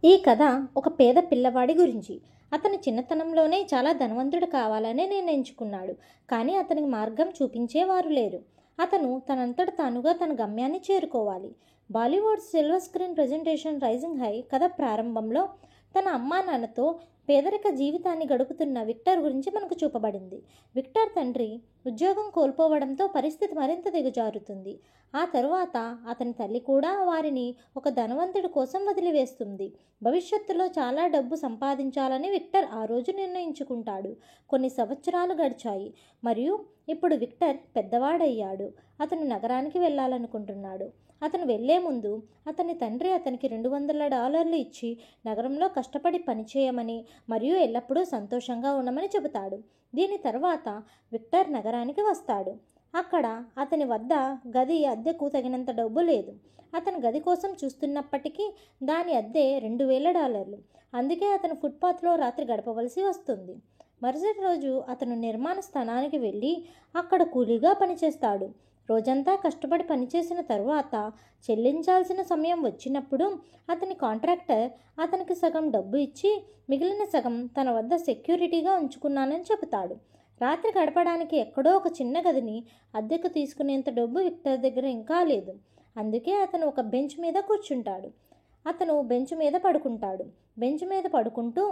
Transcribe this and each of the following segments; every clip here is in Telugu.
ఈ కథ ఒక పేద పిల్లవాడి గురించి. అతను చిన్నతనంలోనే చాలా ధనవంతుడు కావాలని నిర్ణయించుకున్నాడు. కానీ అతనికి మార్గం చూపించేవారు లేరు. అతను తనంతట తానుగా తన గమ్యాన్ని చేరుకోవాలి. Bollywood silver screen presentation rising high కథ ప్రారంభంలో తన అమ్మా నాన్నతో పేదరిక జీవితాన్ని గడుపుతున్న విక్టర్ గురించి మనకు చూపబడింది. విక్టర్ తండ్రి ఉద్యోగం కోల్పోవడంతో పరిస్థితి మరింత దిగజారుతుంది. ఆ తరువాత అతని తల్లి కూడా వారిని ఒక ధనవంతుడి కోసం వదిలివేస్తుంది. భవిష్యత్తులో చాలా డబ్బు సంపాదించాలని విక్టర్ ఆ రోజు నిర్ణయించుకుంటాడు. కొన్ని సంవత్సరాలు గడిచాయి మరియు ఇప్పుడు విక్టర్ పెద్దవాడయ్యాడు. అతను నగరానికి వెళ్ళాలనుకుంటున్నాడు. అతను వెళ్లే ముందు అతని తండ్రి అతనికి $200 ఇచ్చి నగరంలో కష్టపడి పనిచేయమని మరియు ఎల్లప్పుడూ సంతోషంగా ఉండమని చెబుతాడు. దీని తర్వాత విక్టర్ నగరానికి వస్తాడు. అక్కడ అతని వద్ద గది అద్దెకు తగినంత డబ్బు లేదు. అతను గది కోసం చూస్తున్నప్పటికీ దాని అద్దె $2000. అందుకే అతను ఫుట్పాత్లో రాత్రి గడపవలసి వస్తుంది. మరుసటి రోజు అతను నిర్మాణ స్థానానికి వెళ్ళి అక్కడ కూలీగా పనిచేస్తాడు. రోజంతా కష్టపడి పనిచేసిన తరువాత చెల్లించాల్సిన సమయం వచ్చినప్పుడు అతని కాంట్రాక్టర్ అతనికి సగం డబ్బు ఇచ్చి మిగిలిన సగం తన వద్ద సెక్యూరిటీగా ఉంచుకున్నానని చెబుతాడు. రాత్రి గడపడానికి ఎక్కడో ఒక చిన్న గదిని అద్దెకు తీసుకునేంత డబ్బు విక్టర్ దగ్గర ఇంకా లేదు. అందుకే అతను ఒక బెంచ్ మీద కూర్చుంటాడు. అతను బెంచ్ మీద పడుకుంటాడు. బెంచ్ మీద పడుకుంటూ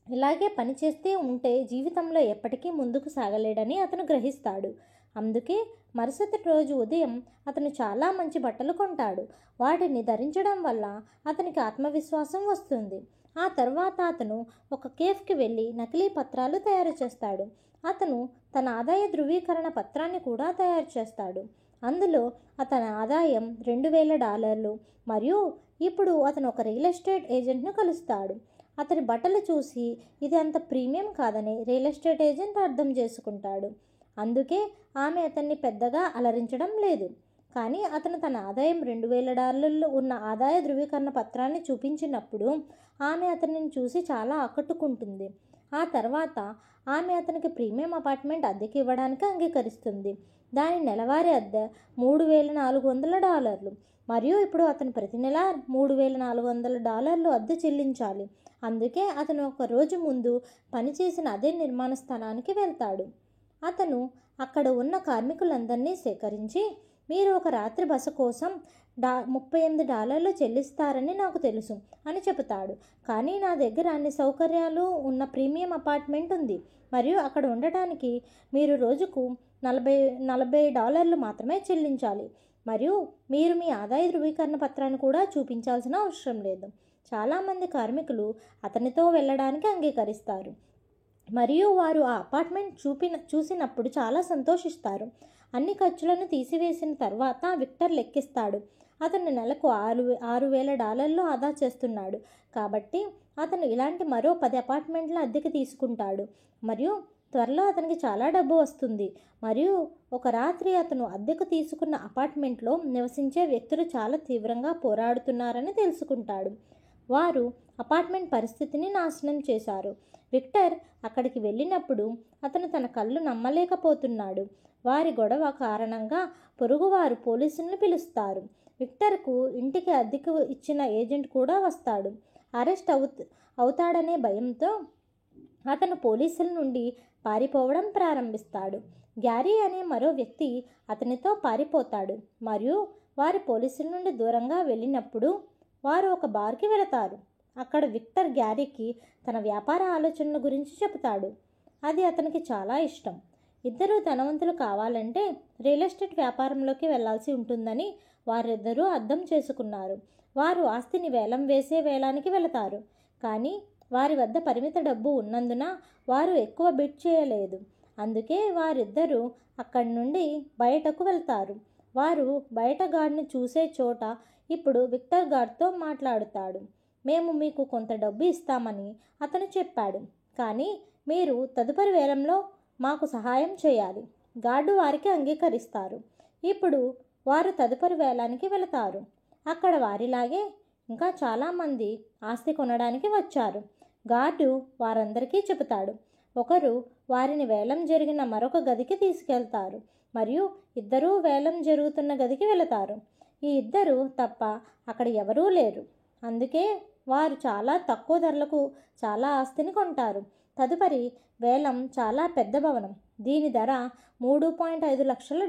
ఇలాగే పనిచేస్తే ఉంటే జీవితంలో ఎప్పటికీ ముందుకు సాగలేడని అతను గ్రహిస్తాడు. అందుకే మరుసటి రోజు ఉదయం అతను చాలా మంచి బట్టలు కొంటాడు. వాటిని ధరించడం వల్ల అతనికి ఆత్మవిశ్వాసం వస్తుంది. ఆ తర్వాత అతను ఒక కేఫ్కి వెళ్ళి నకిలీ పత్రాలు తయారు చేస్తాడు. అతను తన ఆదాయ ధృవీకరణ పత్రాన్ని కూడా తయారు చేస్తాడు. అందులో అతని ఆదాయం $2000 మరియు ఇప్పుడు అతను ఒక రియల్ ఎస్టేట్ ఏజెంట్ను కలుస్తాడు. అతని బట్టలు చూసి ఇది అంత ప్రీమియం కాదని రియల్ ఎస్టేట్ ఏజెంట్ అర్థం చేసుకుంటాడు. అందుకే ఆమె అతన్ని పెద్దగా అలరించడం లేదు. కానీ అతను తన ఆదాయం $2000 ఉన్న ఆదాయ ధృవీకరణ పత్రాన్ని చూపించినప్పుడు ఆమె అతనిని చూసి చాలా ఆకట్టుకుంటుంది. ఆ తర్వాత ఆమె అతనికి ప్రీమియం అపార్ట్మెంట్ అద్దెకి ఇవ్వడానికి అంగీకరిస్తుంది. దాని నెలవారీ అద్దె $3400 మరియు ఇప్పుడు అతను ప్రతి నెల $3400 అద్దె చెల్లించాలి. అందుకే అతను ఒక రోజు ముందు పనిచేసిన అదే నిర్మాణ స్థానానికి వెళ్తాడు. అతను అక్కడ ఉన్న కార్మికులందరినీ సేకరించి, మీరు ఒక రాత్రి బస కోసం $38 చెల్లిస్తారని నాకు తెలుసు అని చెబుతాడు. కానీ నా దగ్గర అన్ని సౌకర్యాలు ఉన్న ప్రీమియం అపార్ట్మెంట్ ఉంది మరియు అక్కడ ఉండటానికి మీరు రోజుకు $40 మాత్రమే చెల్లించాలి మరియు మీరు మీ ఆదాయ ధృవీకరణ పత్రాన్ని కూడా చూపించాల్సిన అవసరం లేదు. చాలామంది కార్మికులు అతనితో వెళ్ళడానికి అంగీకరిస్తారు మరియు వారు ఆ అపార్ట్మెంట్ చూసినప్పుడు చాలా సంతోషిస్తారు. అన్ని ఖర్చులను తీసివేసిన తర్వాత విక్టర్ లెక్కిస్తాడు. అతను నెలకు $6000 ఆదా చేస్తున్నాడు. కాబట్టి అతను ఇలాంటి మరో 10 అపార్ట్మెంట్ల అద్దెకి తీసుకుంటాడు మరియు త్వరలో అతనికి చాలా డబ్బు వస్తుంది. మరియు ఒక రాత్రి అతను అద్దెకు తీసుకున్న అపార్ట్మెంట్లో నివసించే వ్యక్తులు చాలా తీవ్రంగా పోరాడుతున్నారని తెలుసుకుంటాడు. వారు అపార్ట్మెంట్ పరిస్థితిని నాశనం చేశారు. విక్టర్ అక్కడికి వెళ్ళినప్పుడు అతను తన కళ్ళు నమ్మలేకపోతున్నాడు. వారి గొడవ కారణంగా పొరుగువారు పోలీసులను పిలుస్తారు. విక్టర్కు ఇంటికి అద్దెకు ఇచ్చిన ఏజెంట్ కూడా వస్తాడు. అరెస్ట్ అవుతాడనే భయంతో అతను పోలీసుల నుండి పారిపోవడం ప్రారంభిస్తాడు. గ్యారీ అనే మరో వ్యక్తి అతనితో పారిపోతాడు మరియు వారు పోలీసుల నుండి దూరంగా వెళ్ళినప్పుడు వారు ఒక బార్కి వెళతారు. అక్కడ విక్టర్ గ్యారీకి తన వ్యాపార ఆలోచనల గురించి చెబుతాడు. అది అతనికి చాలా ఇష్టం. ఇద్దరూ ధనవంతులు కావాలంటే రియల్ ఎస్టేట్ వ్యాపారంలోకి వెళ్లాల్సి ఉంటుందని వారిద్దరూ అర్థం చేసుకున్నారు. వారు ఆస్తిని వేలం వేసే వేలానికి వెళతారు. కానీ వారి వద్ద పరిమిత డబ్బు ఉన్నందున వారు ఎక్కువ బిడ్ చేయలేదు. అందుకే వారిద్దరూ అక్కడి నుండి బయటకు వెళ్తారు. వారు బయట గార్డ్ని చూసే చోట ఇప్పుడు విక్టర్ గార్డ్తో మాట్లాడుతాడు. మేము మీకు కొంత డబ్బు ఇస్తామని అతను చెప్పాడు. కానీ మీరు తదుపరి వేలంలో మాకు సహాయం చేయాలి. గార్డు వారికి అంగీకరిస్తారు. ఇప్పుడు వారు తదుపరి వేలానికి వెళతారు. అక్కడ వారిలాగే ఇంకా చాలామంది ఆస్తి కొనడానికి వచ్చారు. గార్డు వారందరికీ చెబుతాడు. ఒకరు వారిని వేలం జరిగిన మరొక గదికి తీసుకెళ్తారు మరియు ఇద్దరూ వేలం జరుగుతున్న గదికి వెళతారు. ఈ ఇద్దరు తప్ప అక్కడ ఎవరూ లేరు. అందుకే వారు చాలా తక్కువ ధరలకు చాలా ఆస్తిని కొంటారు. తదుపరి వేలం చాలా పెద్ద భవనం. దీని ధర $3.5 లక్షలు.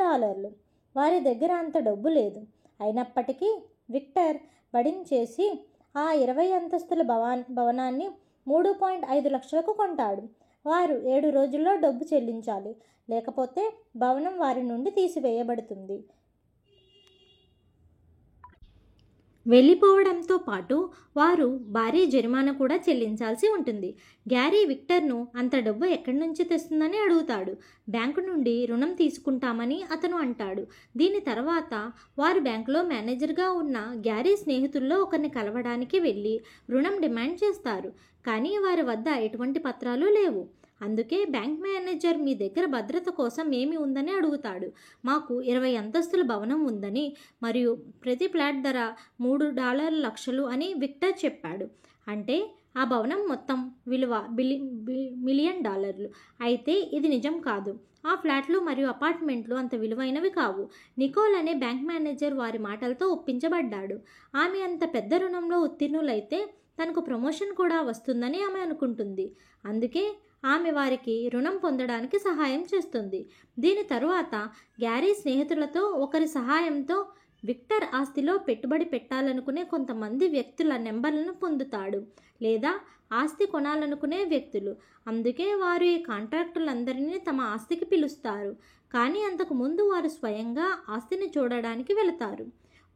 వారి దగ్గర అంత డబ్బు లేదు. అయినప్పటికీ విక్టర్ బడింగ్ చేసి ఆ 20 అంతస్తుల భవనాన్ని 3.5 లక్షలకు కొంటాడు. వారు 7 రోజుల్లో డబ్బు చెల్లించాలి, లేకపోతే భవనం వారి నుండి తీసివేయబడుతుంది. వెళ్ళిపోవడంతో పాటు వారు భారీ జరిమానా కూడా చెల్లించాల్సి ఉంటుంది. గ్యారీ విక్టర్ను అంత డబ్బు ఎక్కడి నుంచి తెస్తుందని అడుగుతాడు. బ్యాంకు నుండి రుణం తీసుకుంటామని అతను అంటాడు. దీని తర్వాత వారు బ్యాంకులో మేనేజర్గా ఉన్న గ్యారీ స్నేహితుల్లో ఒకరిని కలవడానికి వెళ్ళి రుణం డిమాండ్ చేస్తారు. కానీ వారి వద్ద ఎటువంటి పత్రాలు లేవు. అందుకే బ్యాంక్ మేనేజర్ మీ దగ్గర భద్రత కోసం ఏమి ఉందని అడుగుతాడు. మాకు 20 అంతస్తుల భవనం ఉందని మరియు ప్రతి ఫ్లాట్ ధర $3 లక్షలు అని విక్టర్ చెప్పాడు. అంటే ఆ భవనం మొత్తం విలువ $1 మిలియన్. అయితే ఇది నిజం కాదు. ఆ ఫ్లాట్లు మరియు అపార్ట్మెంట్లు అంత విలువైనవి కావు. నికోల్ అనే బ్యాంక్ మేనేజర్ వారి మాటలతో ఒప్పించబడ్డాడు. ఆమె అంత పెద్ద రుణంలో ఉత్తీర్ణులైతే తనకు ప్రమోషన్ కూడా వస్తుందని ఆమె అనుకుంటుంది. అందుకే ఆమె వారికి రుణం పొందడానికి సహాయం చేస్తుంది. దీని తరువాత గ్యారీ స్నేహితులతో ఒకరి సహాయంతో విక్టర్ ఆస్తిలో పెట్టుబడి పెట్టాలనుకునే కొంతమంది వ్యక్తుల నెంబర్లను పొందుతాడు, లేదా ఆస్తి కొనాలనుకునే వ్యక్తులు. అందుకే వారు ఈ కాంట్రాక్టులందరినీ తమ ఆస్తికి పిలుస్తారు. కానీ అంతకు ముందు వారు స్వయంగా ఆస్తిని చూడడానికి వెళతారు.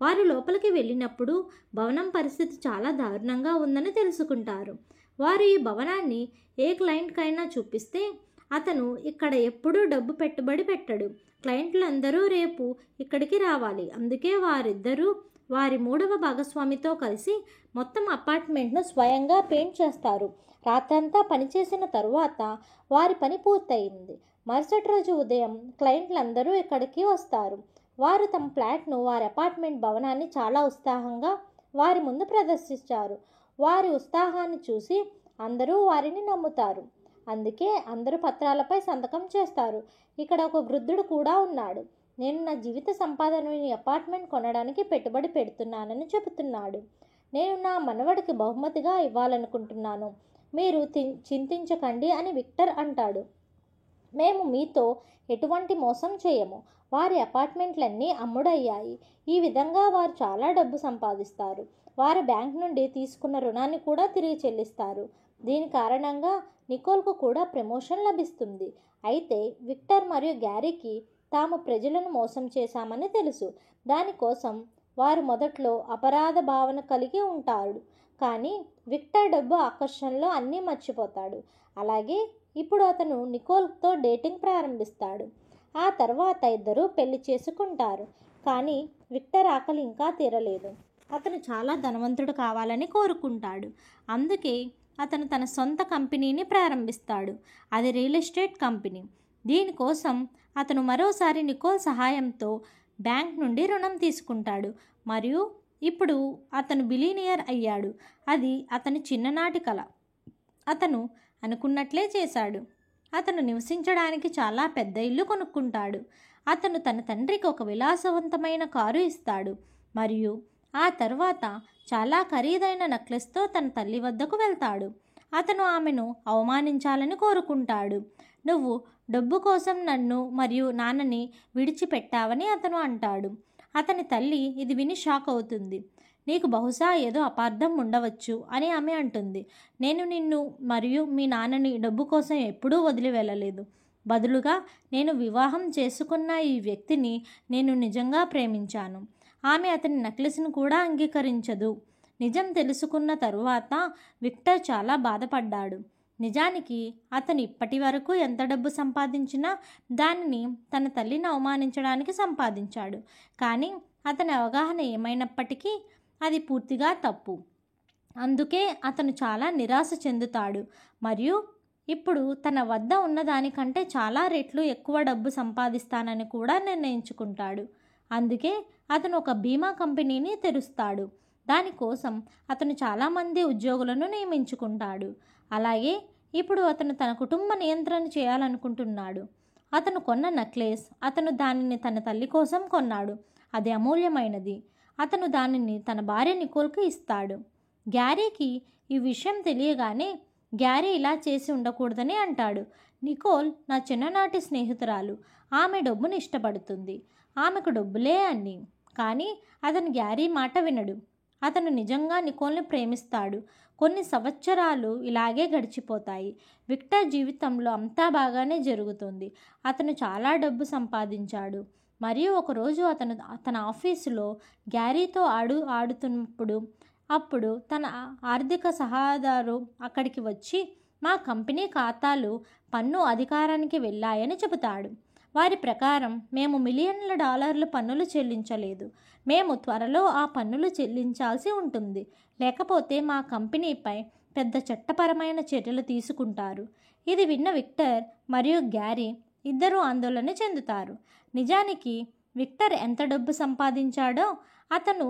వారు లోపలికి వెళ్ళినప్పుడు భవనం పరిస్థితి చాలా దారుణంగా ఉందని తెలుసుకుంటారు. వారు ఈ భవనాన్ని ఏ క్లయింట్కైనా చూపిస్తే అతను ఇక్కడ ఎప్పుడూ డబ్బు పెట్టుబడి పెట్టడు. క్లయింట్లందరూ రేపు ఇక్కడికి రావాలి. అందుకే వారిద్దరూ వారి 3వ భాగస్వామితో కలిసి మొత్తం అపార్ట్మెంట్ను స్వయంగా పెయింట్ చేస్తారు. రాత్రంతా పనిచేసిన తరువాత వారి పని పూర్తయింది. మరుసటి రోజు ఉదయం క్లయింట్లందరూ ఇక్కడికి వస్తారు. వారు తమ ఫ్లాట్ను, వారి అపార్ట్మెంట్ భవనాన్ని చాలా ఉత్సాహంగా వారి ముందు ప్రదర్శించారు. వారి ఉత్సాహాన్ని చూసి అందరూ వారిని నమ్ముతారు. అందుకే అందరూ పత్రాలపై సంతకం చేస్తారు. ఇక్కడ ఒక వృద్ధుడు కూడా ఉన్నాడు. నేను నా జీవిత సంపాదనను ఈ అపార్ట్మెంట్ కొనడానికి పెట్టుబడి పెడుతున్నానని చెబుతున్నాడు. నేను నా మనవడికి బహుమతిగా ఇవ్వాలనుకుంటున్నాను. మీరు చింతించకండి అని విక్టర్ అంటాడు. మేము మీతో ఎటువంటి మోసం చేయము. వారి అపార్ట్మెంట్లన్నీ అమ్ముడయ్యాయి. ఈ విధంగా వారు చాలా డబ్బు సంపాదిస్తారు. వారు బ్యాంక్ నుండి తీసుకున్న రుణాన్ని కూడా తిరిగి చెల్లిస్తారు. దీని కారణంగా నికోల్కు కూడా ప్రమోషన్ లభిస్తుంది. అయితే విక్టర్ మరియు గ్యారీకి తాము ప్రజలను మోసం చేశామని తెలుసు. దానికోసం వారు మొదట్లో అపరాధ భావన కలిగి ఉంటారు. కానీ విక్టర్ డబ్బు ఆకర్షణలో అన్నీ మర్చిపోతాడు. అలాగే ఇప్పుడు అతను నికోల్తో డేటింగ్ ప్రారంభిస్తాడు. ఆ తర్వాత ఇద్దరూ పెళ్లి చేసుకుంటారు. కానీ విక్టర్ ఆకలి ఇంకా తీరలేదు. అతను చాలా ధనవంతుడు కావాలని కోరుకుంటాడు. అందుకే అతను తన సొంత కంపెనీని ప్రారంభిస్తాడు. అది రియల్ ఎస్టేట్ కంపెనీ. దీనికోసం అతను మరోసారి నికోల్ సహాయంతో బ్యాంక్ నుండి రుణం తీసుకుంటాడు మరియు ఇప్పుడు అతను బిలియనియర్ అయ్యాడు. అది అతని చిన్ననాటి కల. అతను అనుకున్నట్లే చేశాడు. అతను నివసించడానికి చాలా పెద్ద ఇల్లు కొనుక్కుంటాడు. అతను తన తండ్రికి ఒక విలాసవంతమైన కారు ఇస్తాడు మరియు ఆ తర్వాత చాలా ఖరీదైన నెక్లెస్తో తన తల్లి వద్దకు వెళ్తాడు. అతను ఆమెను అవమానించాలని కోరుకుంటాడు. నువ్వు డబ్బు కోసం నన్ను మరియు నాన్నని విడిచిపెట్టావని అతను అంటాడు. అతని తల్లి ఇది విని షాక్ అవుతుంది. నీకు బహుశా ఏదో అపార్థం ఉండవచ్చు అని ఆమె అంటుంది. నేను నిన్ను మరియు మీ నాన్నని డబ్బు కోసం ఎప్పుడూ వదిలి వెళ్ళలేదు. బదులుగా నేను వివాహం చేసుకున్న ఈ వ్యక్తిని నేను నిజంగా ప్రేమించాను. ఆమె అతని నెక్లెస్ను కూడా అంగీకరించదు. నిజం తెలుసుకున్న తరువాత విక్టర్ చాలా బాధపడ్డాడు. నిజానికి అతను ఇప్పటి వరకు ఎంత డబ్బు సంపాదించినా దానిని తన తల్లిని అవమానించడానికి సంపాదించాడు. కానీ అతని అవగాహన ఏమైనప్పటికీ అది పూర్తిగా తప్పు. అందుకే అతను చాలా నిరాశ చెందుతాడు మరియు ఇప్పుడు తన వద్ద ఉన్నదానికంటే చాలా రెట్లు ఎక్కువ డబ్బు సంపాదిస్తానని కూడా నిర్ణయించుకుంటాడు. అందుకే అతను ఒక బీమా కంపెనీని తెరుస్తాడు. దానికోసం అతను చాలామంది ఉద్యోగులను నియమించుకుంటాడు. అలాగే ఇప్పుడు అతను తన కుటుంబ నియంత్రణ చేయాలనుకుంటున్నాడు. అతను కొన్న నెక్లెస్, అతను దానిని తన తల్లి కోసం కొన్నాడు. అది అమూల్యమైనది. అతను దానిని తన భార్య నికోల్కి ఇస్తాడు. గ్యారీకి ఈ విషయం తెలియగానే గ్యారీ ఇలా చేసి ఉండకూడదని అంటాడు. నికోల్ నా చిన్ననాటి స్నేహితురాలు. ఆమె డబ్బును ఇష్టపడుతుంది. ఆమెకు డబ్బులే అన్నీ. కానీ అతను గ్యారీ మాట వినడు. అతను నిజంగా నికోల్ని ప్రేమిస్తాడు. కొన్ని సంవత్సరాలు ఇలాగే గడిచిపోతాయి. విక్టర్ జీవితంలో అంతా బాగానే జరుగుతుంది. అతను చాలా డబ్బు సంపాదించాడు. మరియు ఒకరోజు అతను తన ఆఫీసులో గ్యారీతో ఆడుతున్నప్పుడు తన ఆర్థిక సలహాదారు అక్కడికి వచ్చి మా కంపెనీ ఖాతాలు పన్ను అధికారానికి వెళ్ళాయని చెబుతాడు. వారి ప్రకారం మేము మిలియన్ల డాలర్ల పన్నులు చెల్లించలేదు. మేము త్వరలో ఆ పన్నులు చెల్లించాల్సి ఉంటుంది. లేకపోతే మా కంపెనీపై పెద్ద చట్టపరమైన చర్యలు తీసుకుంటారు. ఇది విన్న విక్టర్ మరియు గ్యారీ ఇద్దరూ ఆందోళన చెందుతారు. నిజానికి విక్టర్ ఎంత డబ్బు సంపాదించాడో అతను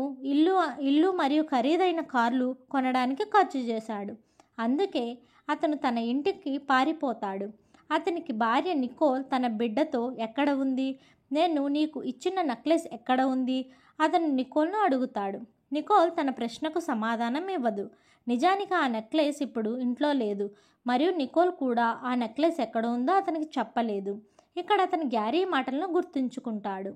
ఇల్లు మరియు ఖరీదైన కార్లు కొనడానికి ఖర్చు చేశాడు. అందుకే అతను తన ఇంటికి పారిపోతాడు. అతనికి భార్య నికోల్ తన బిడ్డతో ఎక్కడ ఉంది, నేను నీకు ఇచ్చిన నెక్లెస్ ఎక్కడ ఉంది, అతను నికోల్ను అడుగుతాడు. నికోల్ తన ప్రశ్నకు సమాధానం ఇవ్వదు. నిజానికి ఆ నెక్లెస్ ఇప్పుడు ఇంట్లో లేదు మరియు నికోల్ కూడా ఆ నెక్లెస్ ఎక్కడ ఉందో అతనికి చెప్పలేదు. ఇక్కడ అతను గ్యారీ మాటలను గుర్తుంచుకుంటాడు.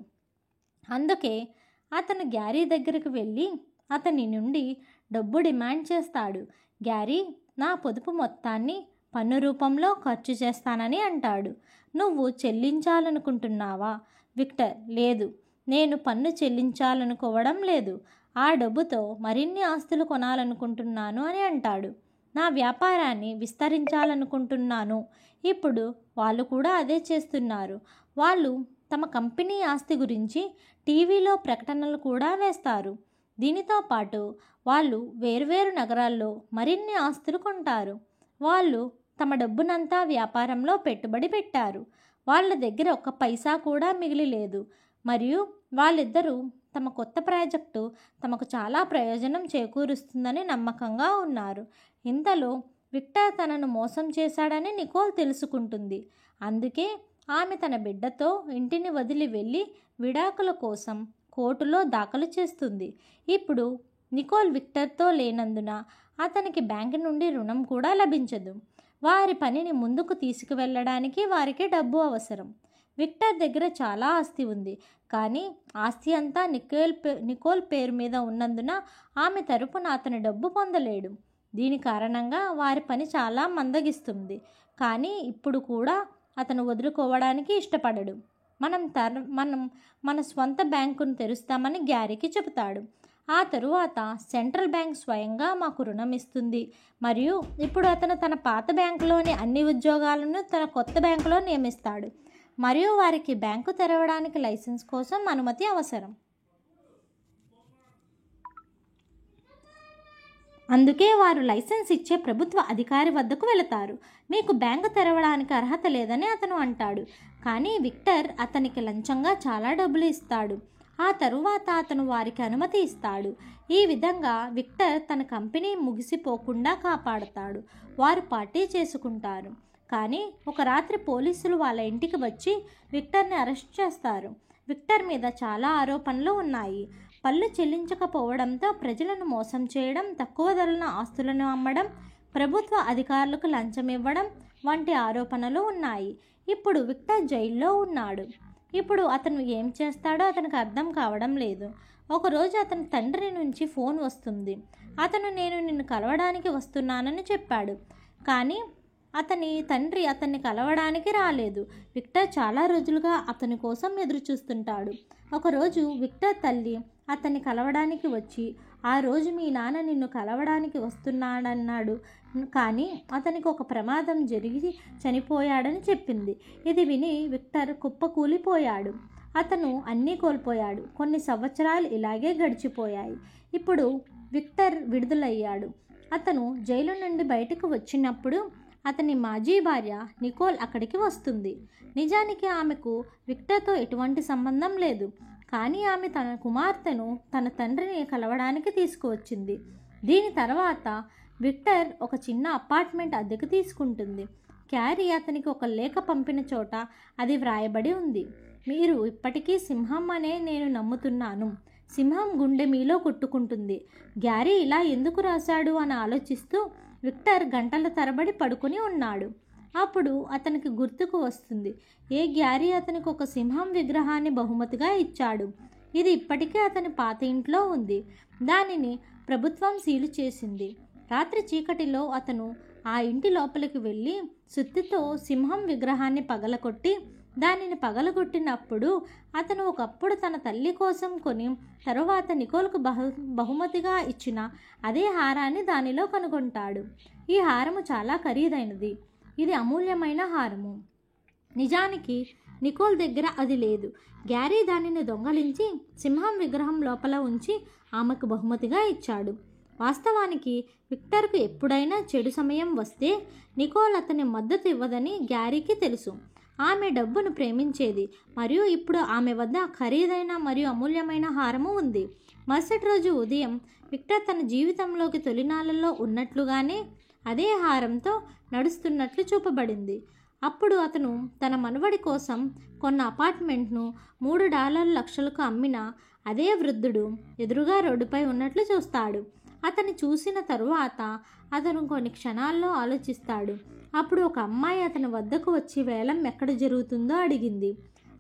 అందుకే అతను గ్యారీ దగ్గరికి వెళ్ళి అతని నుండి డబ్బు డిమాండ్ చేస్తాడు. గ్యారీ నా పొదుపు మొత్తాన్ని పన్ను రూపంలో ఖర్చు చేస్తానని అంటాడు. నువ్వు చెల్లించాలనుకుంటున్నావా? విక్టర్ లేదు, నేను పన్ను చెల్లించాలనుకోవడం లేదు. ఆ డబ్బుతో మరిన్ని ఆస్తులు కొనాలనుకుంటున్నాను అని అంటాడు. నా వ్యాపారాన్ని విస్తరించాలనుకుంటున్నాను. ఇప్పుడు వాళ్ళు కూడా అదే చేస్తున్నారు. వాళ్ళు తమ కంపెనీ ఆస్తి గురించి టీవీలో ప్రకటనలు కూడా వేస్తారు. దీనితో పాటు వాళ్ళు వేర్వేరు నగరాల్లో మరిన్ని ఆస్తులు కొంటారు. వాళ్ళు తమ డబ్బునంతా వ్యాపారంలో పెట్టుబడి పెట్టారు. వాళ్ళ దగ్గర ఒక్క పైసా కూడా మిగిలి లేదు. మరియు వాళ్ళిద్దరూ తమ కొత్త ప్రాజెక్టు తమకు చాలా ప్రయోజనం చేకూరుస్తుందని నమ్మకంగా ఉన్నారు. ఇంతలో విక్టర్ తనను మోసం చేశాడని నికోల్ తెలుసుకుంటుంది. అందుకే ఆమె తన బిడ్డతో ఇంటిని వదిలి వెళ్ళి విడాకుల కోసం కోర్టులో దాఖలు చేస్తుంది. ఇప్పుడు నికోల్ విక్టర్తో లేనందున అతనికి బ్యాంకు నుండి రుణం కూడా లభించదు. వారి పనిని ముందుకు తీసుకువెళ్ళడానికి వారికి డబ్బు అవసరం. విక్టర్ దగ్గర చాలా ఆస్తి ఉంది. కానీ ఆస్తి అంతా నికోల్ పేరు మీద ఉన్నందున ఆమె తరపున అతని డబ్బు పొందలేడు. దీని కారణంగా వారి పని చాలా మందగిస్తుంది. కానీ ఇప్పుడు కూడా అతను వదులుకోవడానికి ఇష్టపడడు. మనం మన స్వంత బ్యాంకును తెరుస్తామని గ్యారీకి చెబుతాడు. ఆ తరువాత సెంట్రల్ బ్యాంక్ స్వయంగా మాకు రుణం ఇస్తుంది. మరియు ఇప్పుడు అతను తన పాత బ్యాంకులోని అన్ని ఉద్యోగాలను తన కొత్త బ్యాంకులో నియమిస్తాడు. మరియు వారికి బ్యాంకు తెరవడానికి లైసెన్స్ కోసం అనుమతి అవసరం. అందుకే వారు లైసెన్స్ ఇచ్చే ప్రభుత్వ అధికారి వద్దకు వెళతారు. మీకు బ్యాంకు తెరవడానికి అర్హత లేదని అతను అంటాడు. కానీ విక్టర్ అతనికి లంచంగా చాలా డబ్బులు ఇస్తాడు. ఆ తరువాత అతను వారికి అనుమతి ఇస్తాడు. ఈ విధంగా విక్టర్ తన కంపెనీ ముగిసిపోకుండా కాపాడుతాడు. వారు పార్టీ చేసుకుంటారు. కానీ ఒక రాత్రి పోలీసులు వాళ్ళ ఇంటికి వచ్చి విక్టర్ని అరెస్ట్ చేస్తారు. విక్టర్ మీద చాలా ఆరోపణలు ఉన్నాయి. పన్ను చెల్లించకపోవడంతో ప్రజలను మోసం చేయడం, తక్కువ ధరల ఆస్తులను అమ్మడం, ప్రభుత్వ అధికారులకు లంచం ఇవ్వడం వంటి ఆరోపణలు ఉన్నాయి. ఇప్పుడు విక్టర్ జైల్లో ఉన్నాడు. ఇప్పుడు అతను ఏం చేస్తాడో అతనికి అర్థం కావడం లేదు. ఒకరోజు అతని తండ్రి నుంచి ఫోన్ వస్తుంది. అతను నేను నిన్ను కలవడానికి వస్తున్నానని చెప్పాడు. కానీ అతని తండ్రి అతన్ని కలవడానికి రాలేదు. విక్టర్ చాలా రోజులుగా అతని కోసం ఎదురు చూస్తుంటాడు. ఒకరోజు విక్టర్ తల్లి అతన్ని కలవడానికి వచ్చి, ఆ రోజు మీ నాన్న నిన్ను కలవడానికి వస్తున్నాడన్నాడు, కానీ అతనికి ఒక ప్రమాదం జరిగి చనిపోయాడని చెప్పింది. ఇది విని విక్టర్ కుప్పకూలిపోయాడు. అతను అన్నీ కోల్పోయాడు. కొన్ని సంవత్సరాలు ఇలాగే గడిచిపోయాయి. ఇప్పుడు విక్టర్ విడుదలయ్యాడు. అతను జైలు నుండి బయటకు వచ్చినప్పుడు అతని మాజీ భార్య నికోల్ అక్కడికి వస్తుంది. నిజానికి ఆమెకు విక్టర్తో ఎటువంటి సంబంధం లేదు. కానీ ఆమె తన కుమార్తెను తన తండ్రిని కలవడానికి తీసుకువచ్చింది. దీని తర్వాత విక్టర్ ఒక చిన్న అపార్ట్మెంట్ అద్దెకు తీసుకుంటుంది. క్యారీ అతనికి ఒక లేఖ పంపిన చోట అది వ్రాయబడి ఉంది. మీరు ఇప్పటికీ సింహం అనే నేను నమ్ముతున్నాను. సింహం గుండె మీలో కొట్టుకుంటుంది. గ్యారీ ఇలా ఎందుకు రాశాడు అని ఆలోచిస్తూ విక్టర్ గంటల తరబడి పడుకుని ఉన్నాడు. అప్పుడు అతనికి గుర్తుకు వస్తుంది, గ్యారీ అతనికి ఒక సింహం విగ్రహాన్ని బహుమతిగా ఇచ్చాడు. ఇది ఇప్పటికే అతని పాత ఇంట్లో ఉంది. దానిని ప్రభుత్వం సీలు చేసింది. రాత్రి చీకటిలో అతను ఆ ఇంటి లోపలికి వెళ్ళి సుత్తితో సింహం విగ్రహాన్ని పగలగొట్టి దానిని పగలగొట్టినప్పుడు అతను ఒకప్పుడు తన తల్లి కోసం కొని తరువాత నికోల్కు బహుమతిగా ఇచ్చిన అదే హారాన్ని దానిలో కనుగొంటాడు. ఈ హారము చాలా ఖరీదైనది. ఇది అమూల్యమైన హారము. నిజానికి నికోల్ దగ్గర అది లేదు. గ్యారీ దానిని దొంగలించి సింహం విగ్రహం లోపల ఉంచి ఆమెకు బహుమతిగా ఇచ్చాడు. వాస్తవానికి విక్టర్కు ఎప్పుడైనా చెడు సమయం వస్తే నికోల్ అతని మద్దతు ఇవ్వదని గ్యారీకి తెలుసు. ఆమె డబ్బును ప్రేమించేది మరియు ఇప్పుడు ఆమె వద్ద ఖరీదైన మరియు అమూల్యమైన హారము ఉంది. మరుసటి రోజు ఉదయం విక్టర్ తన జీవితంలోకి తొలినాళ్ళలో ఉన్నట్లుగానే అదే హారంతో నడుస్తున్నట్లు చూపబడింది. అప్పుడు అతను తన మనవడి కోసం కొన్న అపార్ట్మెంట్ను $3 లక్షలకు అమ్మిన అదే వృద్ధుడు ఎదురుగా రోడ్డుపై ఉన్నట్లు చూస్తాడు. అతన్ని చూసిన తరువాత అతను కొన్ని క్షణాల్లో ఆలోచిస్తాడు. అప్పుడు ఒక అమ్మాయి అతని వద్దకు వచ్చి వేలం ఎక్కడ జరుగుతుందో అడిగింది.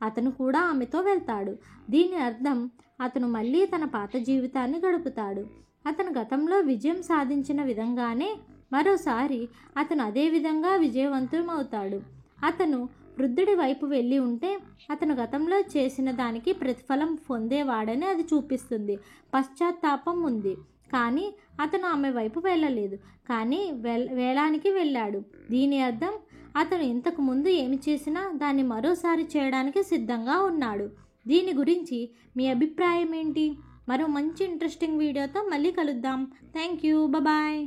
అతను కూడా ఆమెతో వెళ్తాడు. దీని అర్థం అతను మళ్ళీ తన పాత జీవితాన్ని గడుపుతాడు. అతను గతంలో విజయం సాధించిన విధంగానే మరోసారి అతను అదే విధంగా విజయవంతమవుతాడు. అతను వృద్ధుడి వైపు వెళ్ళి ఉంటే అతను గతంలో చేసిన దానికి ప్రతిఫలం పొందేవాడని అది చూపిస్తుంది. పశ్చాత్తాపం ఉంది, కానీ అతను ఆమె వైపు వెళ్ళలేదు, కానీ వేలానికి వెళ్ళాడు. దీని అర్థం అతను ఇంతకు ముందు ఏమి చేసినా దాన్ని మరోసారి చేయడానికి సిద్ధంగా ఉన్నాడు. దీని గురించి మీ అభిప్రాయం ఏంటి? మరో మంచి ఇంట్రెస్టింగ్ వీడియోతో మళ్ళీ కలుద్దాం. Thank you. బాయ్.